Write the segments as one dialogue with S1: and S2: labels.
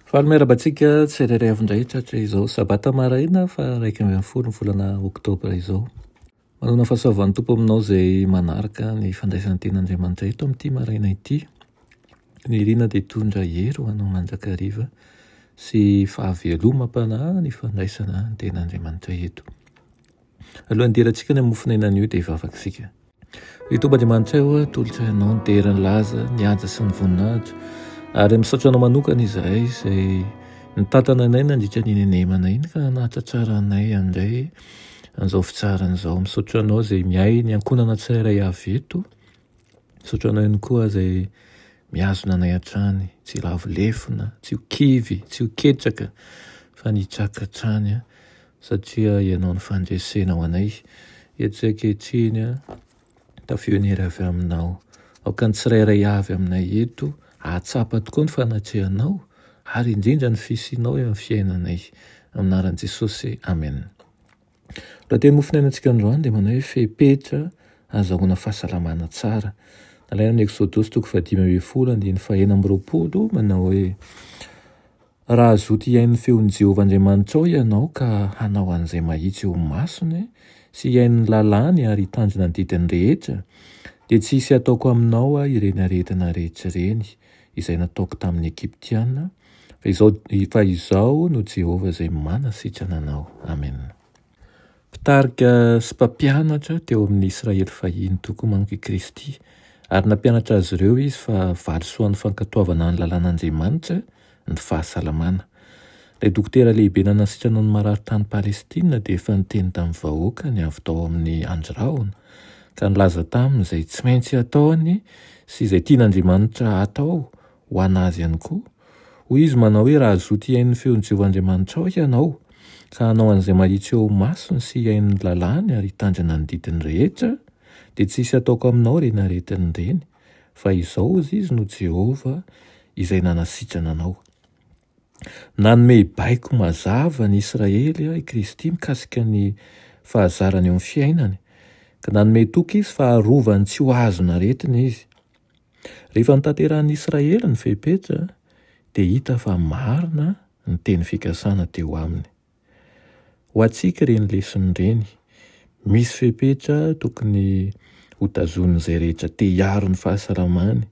S1: Fahameraba-tsika tsirairay avindray tratra izao sabata maraina fa 1 volana oktobra izao. Manana fahasoavan'ny tompo aminao izay manaraka ny fandraisan'ny ten'Andriamanitra eto amin'ity maraina ity. Ny rina dia tondra hery ho anao manjakariva sy fahavelomam-panahy ny fandraisana ny ten'Andriamanitra eto. Alohan'ny derantsika ny mofinainana io dia vavakisika. Ry Tompoandriamanitra eo tolotra ianao ny deran'ny laza, ny anja sy ny voninahitra. Ary misaotra anao manokana izahay izay nitantana anay nandritra ny nenemana iny ka nahatratrara anay andray an'izao fitsarana izao. Misaotra anao izay miay ny ankonana tsirairay avy eto. Misaotra anao ihany koa izay miazona anay hatrany, tsy lavo lefona, tsy ho kivy, tsy ho ketraka fa nitraka hatrany satria ianao ny fandresena ho anay. Eto ankehitriny tafionery avy aminao. Aoka ny tsirairay avy aminay eto ahatsapa tokoa ny fanatrehanao ary indrindra ny fisianao eo amin'ny fiainanay. Aminaran'i Jesosy, amen. Raha teny mofinainantsika androany dia manao hoe fepetra azahoana fahasalamana tsara. Nalaina amin'ny Exodosy 5:20 manao hoe raha zoty iain'ny feon'i Jehovah Andriamanitra ianao ka hanao an'izay mahitsy eo masony sy iain'ny lalàny ary hitandrina ny didiny rehetra dia tsy hisy ataoko aminao ireny aretina rehetra ireny izay nataoko tamin'ny Ekiptiana fa izao no Jehovah izay manasitrana anao. Amen. Mpitarika sy mpampianatra teo amin'ny Israely fahiny tokoa manko i Kristy ary nampianatra azy ireo izy fa valisoan'ny fankatoavana ny lalàn'Andriamanitra ny fahasalamana. Ilay dokotera lehibe nanasitrana ny marary tany Palestina dia efa niteny tamin'ny vahoaka ny avy tao amin'ny Andraona ka nilaza taminy izay tsy maintsy ataony sy izay tian'Andriamanitra atao ho anazy ihany koa. Hoy izy manao hoe raha zoty iain'ny feon'i Jehovah Andriamanitra ianao ka hanao an'izay mahitsy eo masony sy iain'ny lalàny ary hitandrina ny didiny rehetra dia tsy hisy ataoko aminao ireny aretiny ireny fa izao izy no Jehovah izay nanasitrana anao. Nanome baiko mazava ny Israely i Kristy mikasika ny fahazarany eo amin'ny fiainany ka nanome toky izy fa harovany tsy ho azona aretina izy. Rehefa nitanteran'ny Israely ny fepetra dia hita fa marina ny teny fikasana teo aminy. Ho antsika ireny lesona ireny. Misy fepetra tokony hotazoniny izay rehetra te hiaro ny fahasalamany.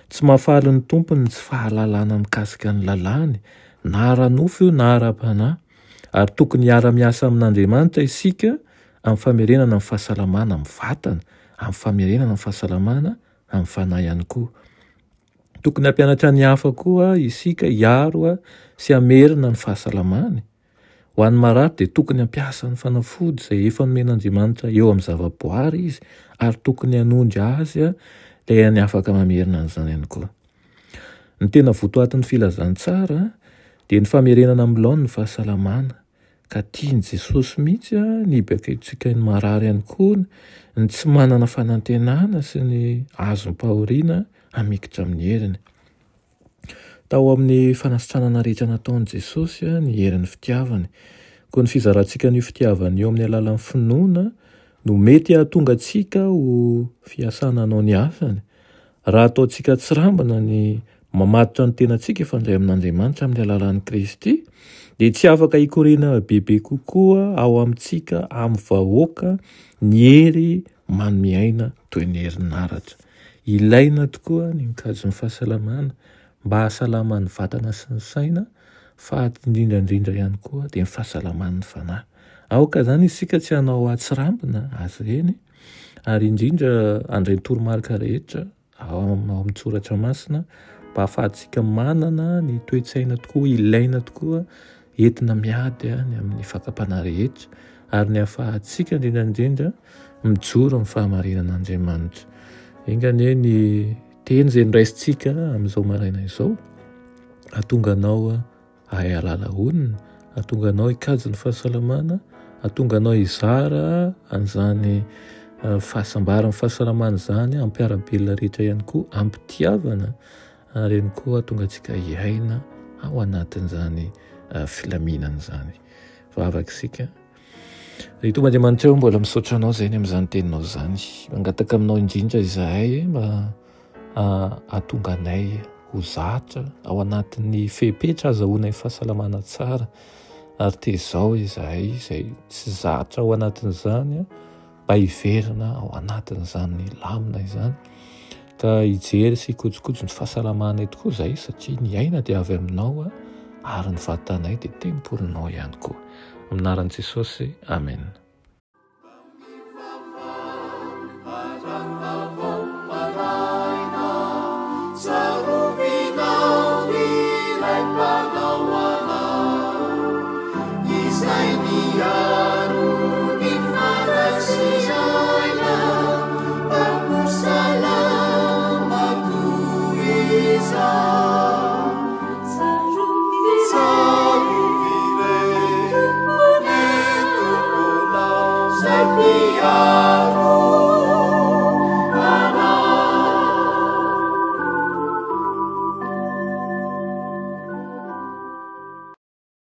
S1: Tsy mahafaly ny tompony tsy fahalalana mikasika ny lalàny na ara-nofo na ara-panahy ary tokony hiara-miasa amin'Andriamanitra isika amin'ny famerenana ny fahasalamana amin'ny vatana, amin'ny famerenana ny fahasalamana amin'ny fanahy ihany koa. Tokony hampianatra ny hafa koa isika hiaro sy hamerina ny fahasalamany. Ho an'ny marary dia tokony hampiasa ny fanafody izay efa nomen'Andriamanitra eo amin'ny zavaboary izy ary tokony hanondry azy ilay ny afaka mamerina an'izany ihany koa. Ny tena votoatin'ny filazantsara dia ny famerenana amin'ny laony ny fahasalamana ka tiany Jesosy mihitsy ny hibaikitsika ny marary ihany koa ny tsy manana fanantenana sy ny azom-pahoriana hamikitra amin'ny heriny. Tao amin'ny fanasitranana rehetra nataon'i Jesosy ny herin'ny fitiavany. Koa ny fizarantsika ny fitiavany eo amin'ny alalan'ny finoana no mety hahatonga antsika ho fiasana anao ny asany. Raha ataontsika tsy rambana ny mamatotra ny tenantsika ifandray amin'Andriamanitra amin'ny alalan'i Kristy dia tsy afaka hikorena bebe kokoa ao amintsika amin'ny vahoaka ny hery manome aina toy ny herinaratra. Ilaina tokoa ny mikajy ny fahasalamana mba hahasalaman'ny vatana sy ny saina fa indrindrandrindra ihany koa dia ny fahasalaman'ny fanahy. Aoka izany isika tsy hanao atsirambina azy ireny ary indrindra andray toromarika rehetra ao amin'ny soratra masina mba ahafahantsika manana ny toe-tsaina tokoa, ilaina tokoa entina miady ny amin'ny fakapana rehetra ary ny ahafahantsika indrindrandrindra mijoro amin'ny fahamarinan'Andriamanitra. Engany ny teny izay noraisintsika amin'izao maraina izao, hahatonga anao ahay halala onina, hahatonga anao hikajy ny fahasalamana, hahatonga anao hizara an'izany fahasambarany fahasalamana izany, ampiarabelona rehetra ihany koa, ampitiavana ary ihany koa hahatonga antsika hiaina ao anatin'izany filaminana izany. Vavaka isika, Itomandiamanitra eo mbola misaotra anao zay ny amin'izany teninao zany, mangataka aminao indrindra izahay mba ahatonga anay ho zatra ao anatin'ny fepetra azahoana ny fahasalamana tsara, ary tezao izahay izay tsy zatra ao anatin'izany mba hiverina ao anatin'izany lamina izany, ka hijery sy hikojokojo ny fahasalamana tokoa izay satria ny aina dia avy aminao ary ny vatanay dia tempolinao ihany koa. Aminaran'i Jesosy, amen.
S2: Piaro